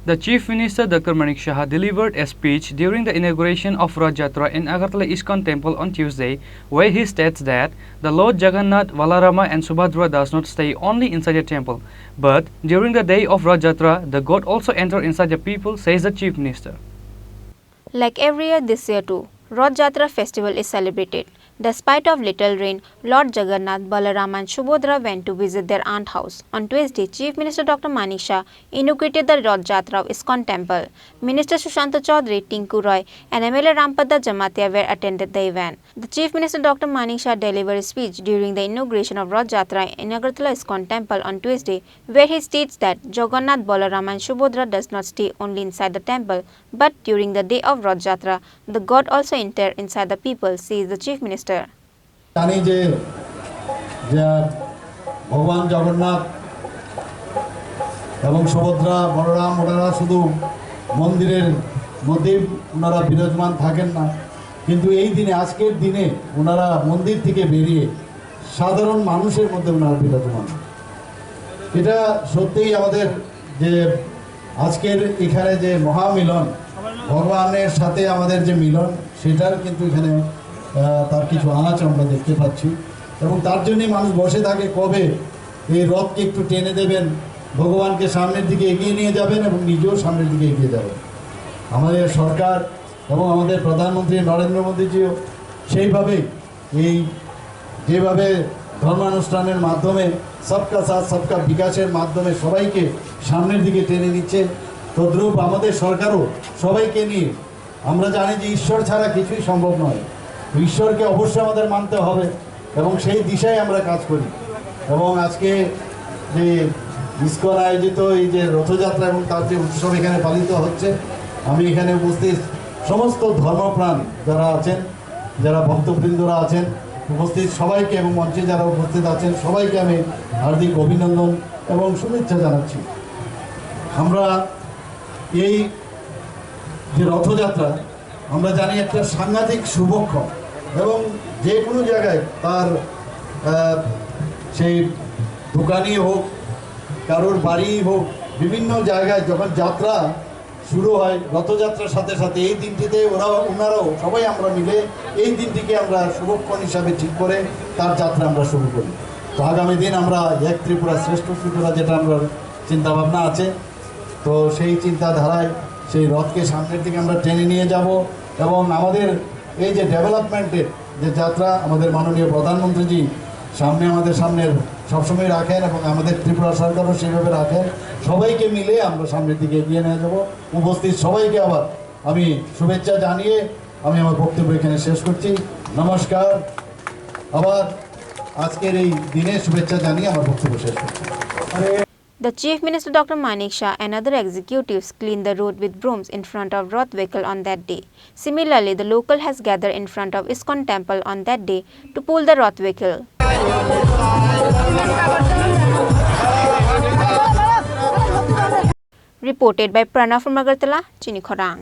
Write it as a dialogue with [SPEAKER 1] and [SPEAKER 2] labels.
[SPEAKER 1] The Chief Minister Dr.Manik Saha delivered a speech during the inauguration of Rath Jatra in Agartala ISKCON temple on Tuesday, where he states that the Lord Jagannath, Balarama and Subhadra does not stay only inside the temple, but during the day of Rath Jatra, the God also enters inside the people, says the Chief Minister.
[SPEAKER 2] Like every year this year too, Rath Jatra festival is celebrated. Despite of little rain, Lord Jagannath, Balarama and Subhadra went to visit their aunt house. On Tuesday, Chief Minister Dr.Manik inaugurated the Rath Jatra of ISKCON temple. Minister Sushanta Chaudhary, Tinku Roy and MLA Rampada Jamatia were attended the event. The Chief Minister Dr.Manik delivered a speech during the inauguration of Rath Jatra in Agartala ISKCON temple on Tuesday, where he states that Jagannath, Balarama and Subhadra does not stay only inside the temple, but during the day of Rath Jatra, the God also enters inside the people, says the Chief Minister.
[SPEAKER 3] জানি যে ভগবান জগন্নাথ এবং সুভদ্রা বলরাম ওনারা শুধু মন্দিরের মধ্যেই ওনারা বিরাজমান থাকেন না, কিন্তু এই দিনে আজকের দিনে ওনারা মন্দির থেকে বেরিয়ে সাধারণ মানুষের মধ্যে ওনারা বিরাজমান। এটা সত্যিই আমাদের যে আজকের এখানে যে মহামিলন, ভগবানের সাথে আমাদের যে মিলন, সেটার কিন্তু এখানে তার কিছু আঁচ আমরা দেখতে পাচ্ছি এবং তার জন্যই মানুষ বসে থাকে কবে এই রথকে একটু টেনে দেবেন, ভগবানকে সামনের দিকে এগিয়ে নিয়ে যাবেন এবং নিজেও সামনের দিকে এগিয়ে যাবেন। আমাদের সরকার এবং আমাদের প্রধানমন্ত্রী নরেন্দ্র মোদীজিও সেইভাবেই এই যেভাবে ধর্মানুষ্ঠানের মাধ্যমে সবকা সাথ সবকা বিকাশের মাধ্যমে সবাইকে সামনের দিকে টেনে নিচ্ছে, তদ্রূপ আমাদের সরকারও সবাইকে নিয়ে, আমরা জানি যে ঈশ্বর ছাড়া কিছুই সম্ভব নয়, ঈশ্বরকে অবশ্যই আমাদের মানতে হবে এবং সেই দিশায় আমরা কাজ করি। এবং আজকে যে ইসকন আয়োজিত এই যে রথযাত্রা এবং তার যে উৎসব এখানে পালিত হচ্ছে, আমি এখানে উপস্থিত সমস্ত ধর্মপ্রাণ যারা আছেন, যারা ভক্তবৃন্দরা আছেন, উপস্থিত সবাইকে এবং মঞ্চে যারা উপস্থিত আছেন সবাইকে আমি হার্দিক অভিনন্দন এবং শুভেচ্ছা জানাচ্ছি। আমরা এই যে রথযাত্রা আমরা জানি একটা সাংঘাতিক শুভক্ষণ এবং যে কোনো জায়গায় তার সেই দোকানই হোক, কারোর বাড়ি হোক, বিভিন্ন জায়গায় যখন যাত্রা শুরু হয় রথযাত্রার সাথে সাথে এই দিনটিতে ওনারাও সবাই আমরা মিলে এই দিনটিকে আমরা শুভক্ষণ হিসাবে ঠিক করে তার যাত্রা আমরা শুরু করি। তো আগামী দিন আমরা এক ত্রিপুরা শ্রেষ্ঠ ত্রিপুরা যেটা আমরা চিন্তাভাবনা আছে, তো সেই চিন্তাধারায় সেই রথকে সামনের দিকে আমরা টেনে নিয়ে যাব এবং আমাদের এই যে ডেভেলপমেন্টের যে যাত্রা আমাদের মাননীয় প্রধানমন্ত্রীজি আমাদের সামনে সবসময় রাখেন এবং আমাদের ত্রিপুরা সরকারও সেইভাবে রাখেন, সবাইকে মিলে আমরা সামনের দিকে এগিয়ে নিয়ে যাব। উপস্থিত সবাইকে আবার আমি শুভেচ্ছা জানিয়ে আমি আমার বক্তব্য এখানে শেষ করছি। নমস্কার। আবার আজকের এই দিনে শুভেচ্ছা জানিয়ে আমার বক্তব্য শেষ করছি।
[SPEAKER 2] The Chief Minister Dr.Manik and other executives cleaned the road with brooms in front of Rath vehicle on that day. Similarly, the local has gathered in front of ISKCON temple on that day to pull the Rath vehicle. Reported by Pranav from Agartala, Chini Khorang.